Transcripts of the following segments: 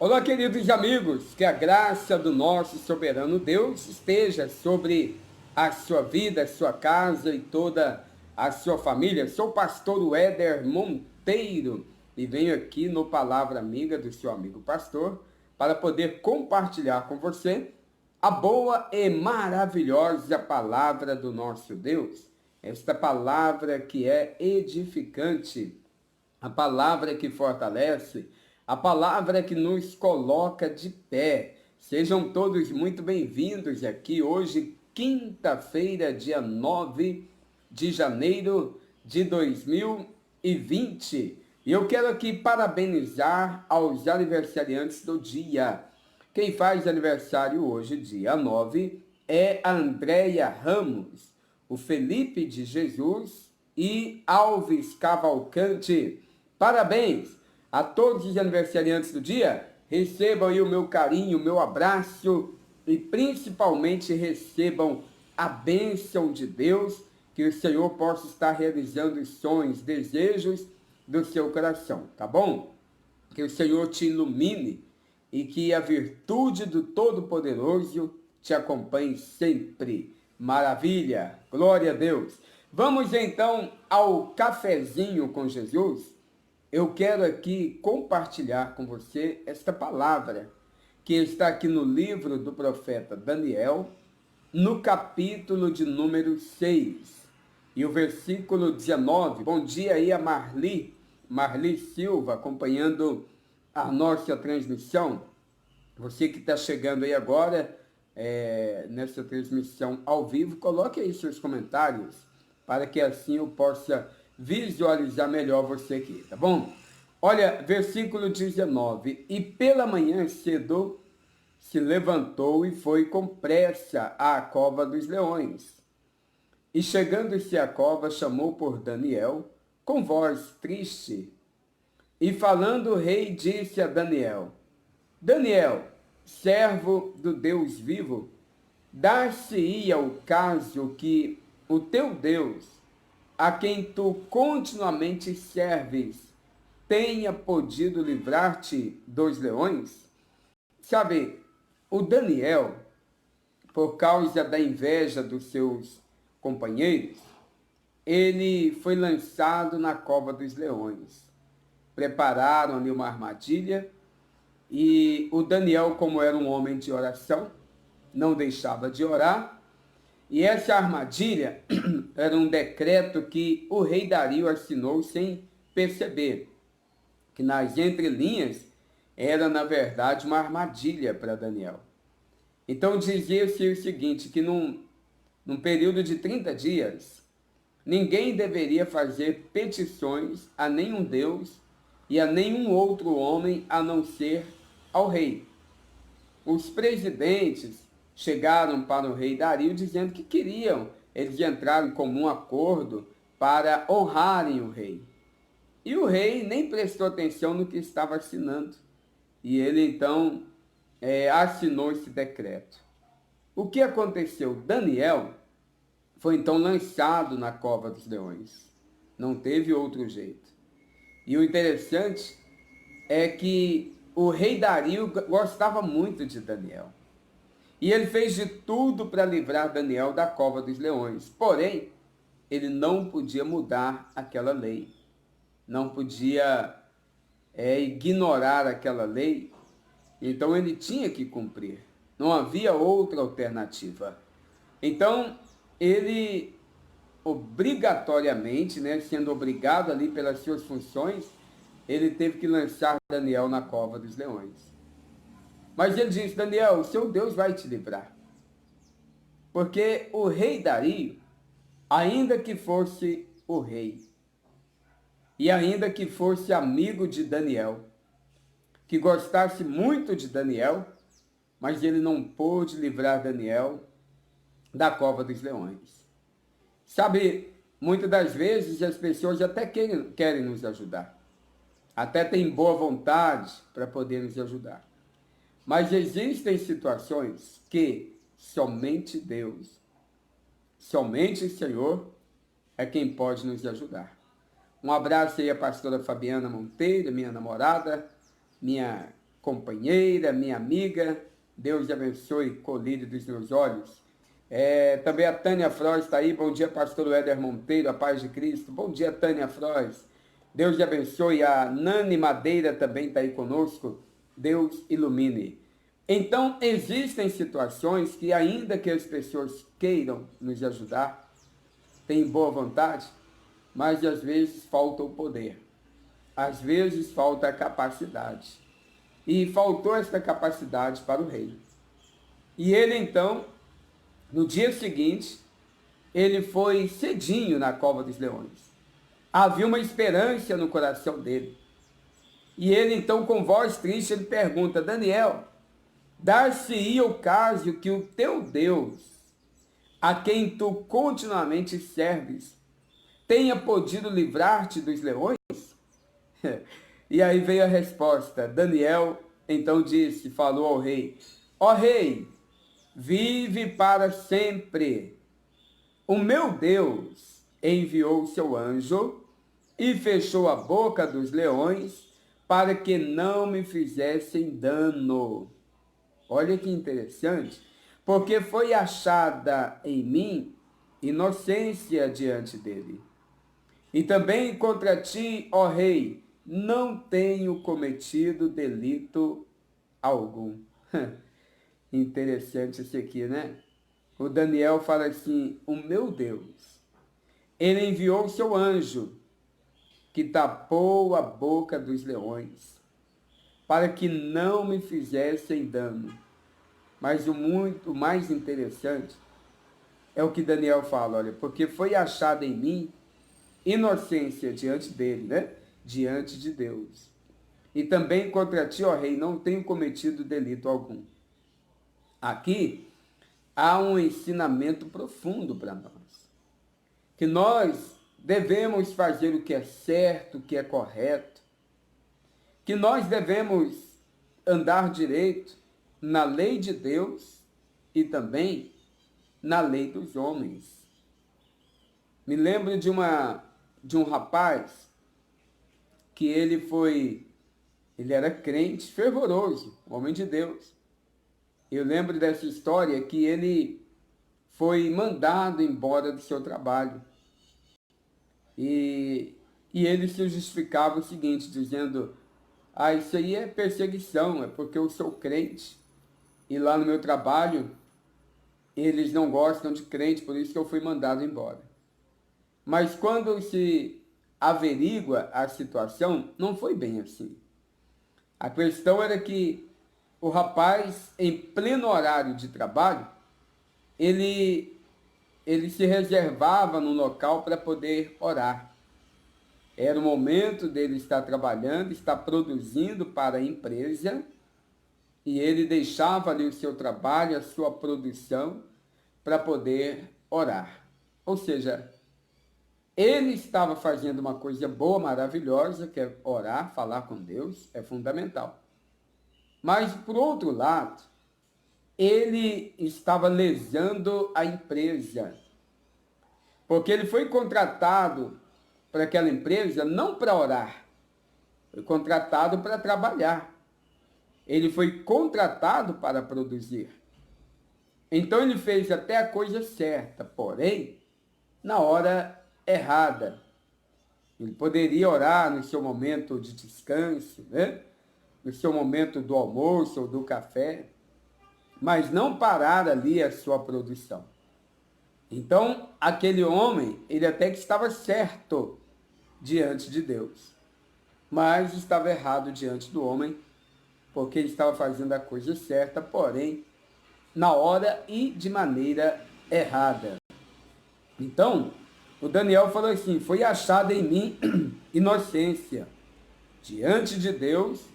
Olá, queridos amigos, que a graça do nosso soberano Deus esteja sobre a sua vida, a sua casa e toda a sua família. Sou o pastor Éder Monteiro e venho aqui no Palavra Amiga do seu amigo pastor para poder compartilhar com você a boa e maravilhosa palavra do nosso Deus. Esta palavra que é edificante, a palavra que fortalece, a palavra que nos coloca de pé. Sejam todos muito bem-vindos aqui hoje, quinta-feira, dia 9 de janeiro de 2020. E eu quero aqui parabenizar aos aniversariantes do dia. Quem faz aniversário hoje, dia 9, é a Andréia Ramos, o Felipe de Jesus e Alves Cavalcante. Parabéns a todos os aniversariantes do dia. Recebam aí o meu carinho, o meu abraço e principalmente recebam a bênção de Deus, que o Senhor possa estar realizando os sonhos, desejos do seu coração, tá bom? Que o Senhor te ilumine e que a virtude do Todo-Poderoso te acompanhe sempre. Maravilha! Glória a Deus! Vamos então ao cafezinho com Jesus. Eu quero aqui compartilhar com você esta palavra que está aqui no livro do profeta Daniel, no capítulo de número 6 e o versículo 19. Bom dia aí a Marli Silva, acompanhando a nossa transmissão. Você que está chegando aí agora, nessa transmissão ao vivo, coloque aí seus comentários, para que assim eu possa visualizar melhor você aqui, tá bom? Olha, versículo 19. E pela manhã cedo se levantou e foi com pressa à cova dos leões. E chegando-se à cova, chamou por Daniel, com voz triste. E falando o rei, disse a Daniel: Daniel, servo do Deus vivo, dar-se-ia o caso que o teu Deus, a quem tu continuamente serves, tenha podido livrar-te dos leões? Sabe, o Daniel, por causa da inveja dos seus companheiros, ele foi lançado na cova dos leões. Prepararam ali uma armadilha e o Daniel, como era um homem de oração, não deixava de orar. E essa armadilha era um decreto que o rei Dario assinou sem perceber, que nas entrelinhas era, na verdade, uma armadilha para Daniel. Então dizia-se o seguinte, que num período de 30 dias, ninguém deveria fazer petições a nenhum Deus e a nenhum outro homem a não ser ao rei. Os presidentes chegaram para o rei Dario dizendo que queriam, eles entraram em comum acordo para honrarem o rei. E o rei nem prestou atenção no que estava assinando. E ele então assinou esse decreto. O que aconteceu? Daniel foi então lançado na cova dos leões. Não teve outro jeito. E o interessante é que o rei Dario gostava muito de Daniel. E ele fez de tudo para livrar Daniel da cova dos leões. Porém, ele não podia mudar aquela lei. Não podia ignorar aquela lei. Então ele tinha que cumprir. Não havia outra alternativa. Então, ele obrigatoriamente, sendo obrigado ali pelas suas funções, ele teve que lançar Daniel na cova dos leões. Mas ele disse: Daniel, o seu Deus vai te livrar. Porque o rei Dario, ainda que fosse o rei, e ainda que fosse amigo de Daniel, que gostasse muito de Daniel, mas ele não pôde livrar Daniel da cova dos leões. Sabe, muitas das vezes as pessoas até querem nos ajudar. Até têm boa vontade para poder nos ajudar. Mas existem situações que somente Deus, somente o Senhor é quem pode nos ajudar. Um abraço aí à pastora Fabiana Monteiro, minha namorada, minha companheira, minha amiga. Deus abençoe, colírio dos meus olhos. Também a Tânia Frois está aí. Bom dia, pastor Éder Monteiro, a paz de Cristo. Bom dia, Tânia Frois. Deus te abençoe. A Nani Madeira também está aí conosco. Deus ilumine. Então, existem situações que, ainda que as pessoas queiram nos ajudar, têm boa vontade, mas às vezes falta o poder. Às vezes falta a capacidade. E faltou esta capacidade para o rei. E ele, então, no dia seguinte, ele foi cedinho na cova dos leões. Havia uma esperança no coração dele. E ele, então, com voz triste, ele pergunta: Daniel, dar-se-ia o caso que o teu Deus, a quem tu continuamente serves, tenha podido livrar-te dos leões? E aí veio a resposta. Daniel, então, falou ao rei: ó rei, vive para sempre. O meu Deus enviou o seu anjo e fechou a boca dos leões para que não me fizessem dano. Olha que interessante, porque foi achada em mim inocência diante dele. E também contra ti, ó rei, não tenho cometido delito algum. Interessante isso aqui, né? O Daniel fala assim: o meu Deus, ele enviou o seu anjo, que tapou a boca dos leões, para que não me fizessem dano. Mas o muito mais interessante é o que Daniel fala, olha, porque foi achada em mim inocência diante dele, né? Diante de Deus. E também contra ti, ó rei, não tenho cometido delito algum. Aqui há um ensinamento profundo para nós. Que nós devemos fazer o que é certo, o que é correto. Que nós devemos andar direito na lei de Deus e também na lei dos homens. Me lembro de um rapaz que ele era crente, fervoroso, homem de Deus. Eu lembro dessa história que ele foi mandado embora do seu trabalho. E ele se justificava o seguinte, dizendo: isso aí é perseguição, é porque eu sou crente. E lá no meu trabalho, eles não gostam de crente, por isso que eu fui mandado embora. Mas quando se averigua a situação, não foi bem assim. A questão era que o rapaz, em pleno horário de trabalho, ele se reservava no local para poder orar. Era o momento dele estar trabalhando, estar produzindo para a empresa, e ele deixava ali o seu trabalho, a sua produção, para poder orar. Ou seja, ele estava fazendo uma coisa boa, maravilhosa, que é orar, falar com Deus, é fundamental. Mas, por outro lado, ele estava lesando a empresa, porque ele foi contratado para aquela empresa não para orar, foi contratado para trabalhar. Ele foi contratado para produzir. Então ele fez até a coisa certa, porém, na hora errada. Ele poderia orar no seu momento de descanso, né? No seu momento do almoço ou do café, mas não parar ali a sua produção. Então, aquele homem, ele até que estava certo diante de Deus, mas estava errado diante do homem, porque ele estava fazendo a coisa certa, porém, na hora e de maneira errada. Então, o Daniel falou assim: foi achada em mim inocência diante de Deus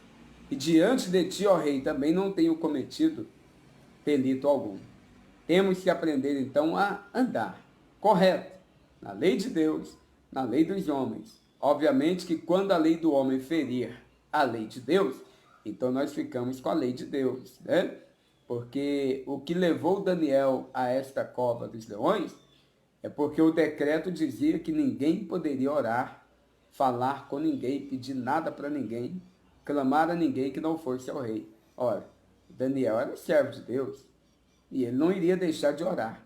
e diante de ti, ó rei, também não tenho cometido delito algum. Temos que aprender, então, a andar correto na lei de Deus, na lei dos homens. Obviamente que quando a lei do homem ferir a lei de Deus, então nós ficamos com a lei de Deus, né? Porque o que levou Daniel a esta cova dos leões é porque o decreto dizia que ninguém poderia orar, falar com ninguém, pedir nada para ninguém, clamar a ninguém que não fosse ao rei. Ora, Daniel era servo de Deus e ele não iria deixar de orar.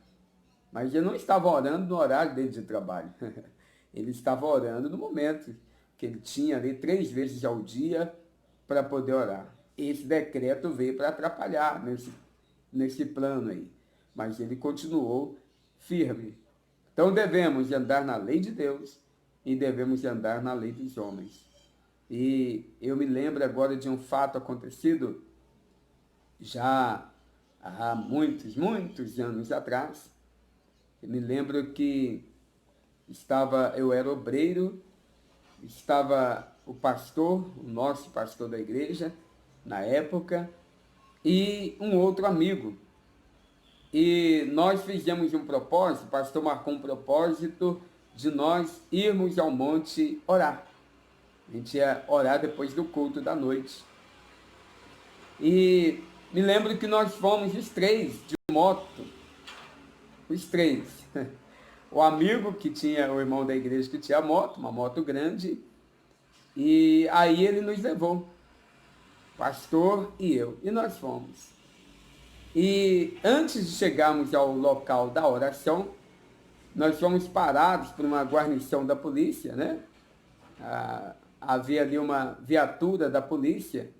Mas ele não estava orando no horário dele de trabalho. Ele estava orando no momento que ele tinha ali 3 vezes ao dia para poder orar. Esse decreto veio para atrapalhar nesse plano aí. Mas ele continuou firme. Então devemos andar na lei de Deus e devemos andar na lei dos homens. E eu me lembro agora de um fato acontecido já há muitos anos atrás. Eu me lembro que eu era obreiro, estava o pastor, o nosso pastor da igreja, na época, e um outro amigo. E nós fizemos um propósito, o pastor marcou um propósito de nós irmos ao monte orar. A gente ia orar depois do culto da noite. E me lembro que nós fomos os 3 de moto. Os 3. O amigo que tinha, o irmão da igreja que tinha moto, uma moto grande. E aí ele nos levou. Pastor e eu. E nós fomos. E antes de chegarmos ao local da oração, nós fomos parados por uma guarnição da polícia, né? Havia ali uma viatura da polícia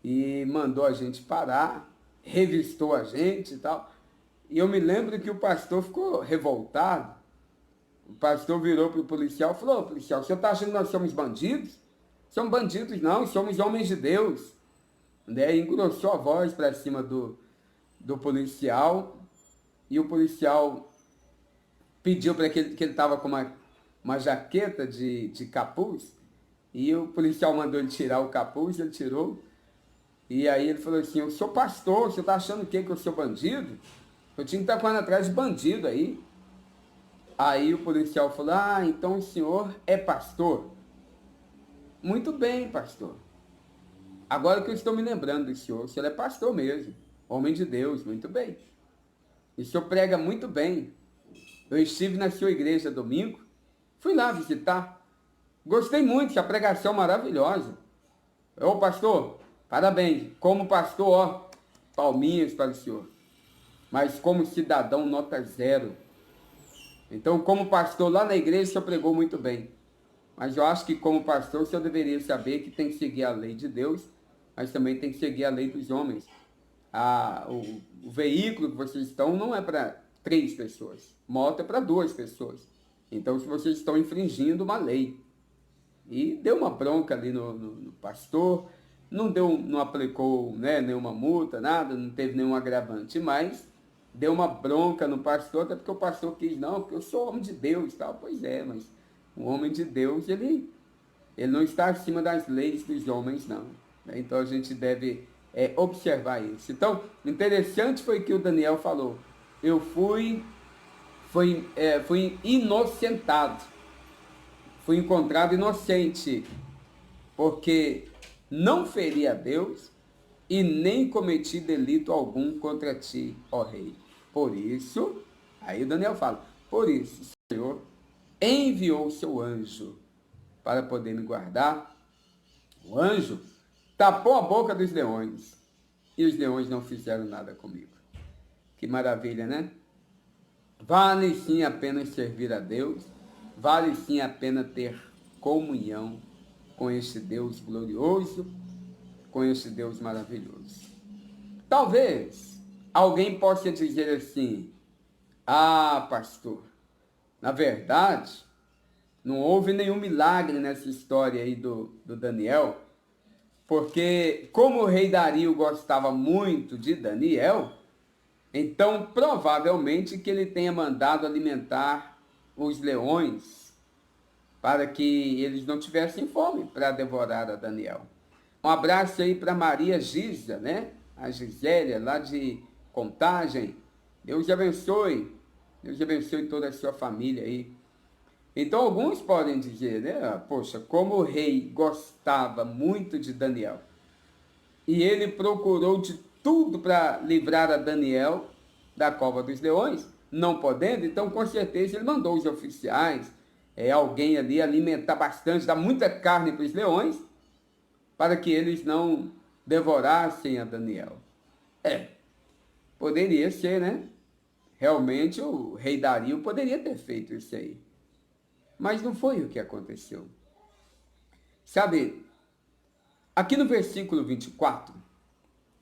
e mandou a gente parar, revistou a gente e tal. E eu me lembro que o pastor ficou revoltado. O pastor virou para o policial e falou: "Ô, policial, o senhor está achando que nós somos bandidos? Somos bandidos não, somos homens de Deus." E engrossou a voz para cima do policial, e o policial pediu para que ele estava com uma jaqueta de capuz, e o policial mandou ele tirar o capuz, ele tirou, e aí ele falou assim: "Eu sou pastor, você está achando o quê, que eu sou bandido? Eu tinha que estar correndo atrás de bandido aí." Aí o policial falou: "Ah, então o senhor é pastor?" "Muito bem, pastor. Agora que eu estou me lembrando do senhor, o senhor é pastor mesmo, homem de Deus, muito bem. E o senhor prega muito bem. Eu estive na sua igreja domingo, fui lá visitar. Gostei muito, a pregação maravilhosa. Ô pastor, parabéns. Como pastor, ó, palminhas para o senhor. Mas como cidadão, nota 0. Então, como pastor lá na igreja, o senhor pregou muito bem. Mas eu acho que como pastor, o senhor deveria saber que tem que seguir a lei de Deus, mas também tem que seguir a lei dos homens. O veículo que vocês estão não é para 3 pessoas. Moto é para 2 pessoas. Então, se vocês estão infringindo uma lei." E deu uma bronca ali no pastor, não aplicou, né, nenhuma multa, nada, não teve nenhum agravante, mas deu uma bronca no pastor, até porque o pastor quis: "Não, porque eu sou homem de Deus", tal. Pois é, mas o homem de Deus, ele não está acima das leis dos homens, não. Então a gente deve observar isso. Então, interessante foi que o Daniel falou: "Eu fui inocentado, fui encontrado inocente, porque não feri a Deus e nem cometi delito algum contra ti, ó rei. Por isso," aí o Daniel fala, "por isso o Senhor enviou o seu anjo para poder me guardar." O anjo tapou a boca dos leões e os leões não fizeram nada comigo. Que maravilha, né? Vale sim a pena servir a Deus, vale sim a pena ter comunhão com este Deus glorioso, com este Deus maravilhoso. Talvez alguém possa dizer assim: "Ah, pastor, na verdade, não houve nenhum milagre nessa história aí do Daniel, porque como o rei Dario gostava muito de Daniel, então provavelmente que ele tenha mandado alimentar os leões para que eles não tivessem fome para devorar a Daniel." Um abraço aí para Maria Gisa, né? A Gisélia, lá de Contagem. Deus abençoe. Deus abençoe toda a sua família aí. Então, alguns podem dizer, né? "Poxa, como o rei gostava muito de Daniel e ele procurou de tudo para livrar a Daniel da cova dos leões, não podendo, então com certeza ele mandou os oficiais, alguém ali alimentar bastante, dar muita carne para os leões, para que eles não devorassem a Daniel. Poderia ser, né? Realmente o rei Dario poderia ter feito isso aí. Mas não foi o que aconteceu. Sabe, aqui no versículo 24,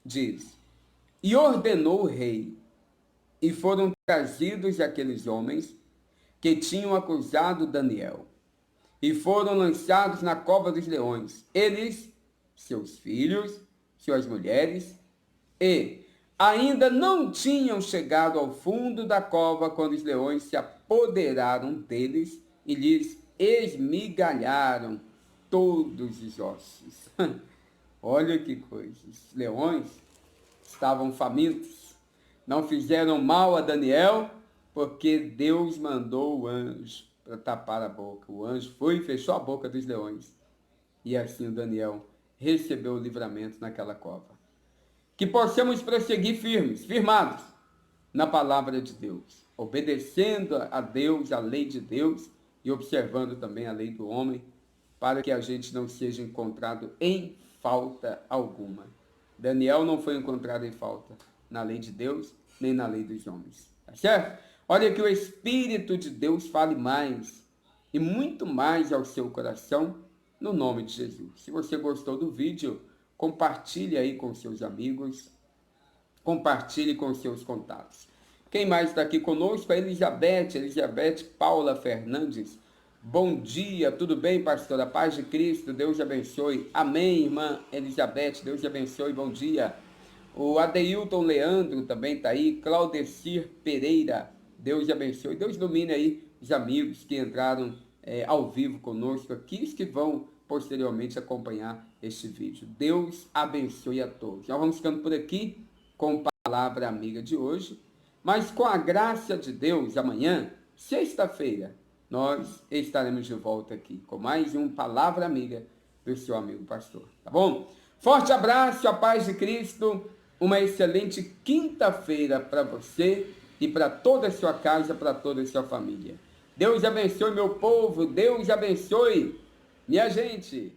diz: E ordenou o rei, e foram trazidos aqueles homens que tinham acusado Daniel, e foram lançados na cova dos leões, eles, seus filhos, suas mulheres, e ainda não tinham chegado ao fundo da cova quando os leões se apoderaram deles e lhes esmigalharam todos os ossos. Olha que coisa, os leões estavam famintos, não fizeram mal a Daniel, porque Deus mandou o anjo para tapar a boca. O anjo foi e fechou a boca dos leões. E assim o Daniel recebeu o livramento naquela cova. Que possamos prosseguir firmes, firmados na palavra de Deus, obedecendo a Deus, a lei de Deus, e observando também a lei do homem, para que a gente não seja encontrado em falta alguma. Daniel não foi encontrado em falta na lei de Deus, nem na lei dos homens. Tá certo? Olha que o Espírito de Deus fale mais e muito mais ao seu coração, no nome de Jesus. Se você gostou do vídeo, compartilhe aí com seus amigos, compartilhe com seus contatos. Quem mais está aqui conosco? A Elizabeth Paula Fernandes. Bom dia, tudo bem, pastora? Paz de Cristo, Deus abençoe. Amém, irmã Elizabeth, Deus abençoe, bom dia. O Adeilton Leandro também está aí. Claudecir Pereira, Deus abençoe. Deus ilumine aí os amigos que entraram ao vivo conosco aqui, os que vão posteriormente acompanhar este vídeo. Deus abençoe a todos. Nós vamos ficando por aqui com a palavra amiga de hoje, mas com a graça de Deus, amanhã, sexta-feira, nós estaremos de volta aqui com mais um Palavra Amiga do seu amigo pastor, tá bom? Forte abraço, a paz de Cristo, uma excelente quinta-feira para você e para toda a sua casa, para toda a sua família. Deus abençoe meu povo, Deus abençoe minha gente.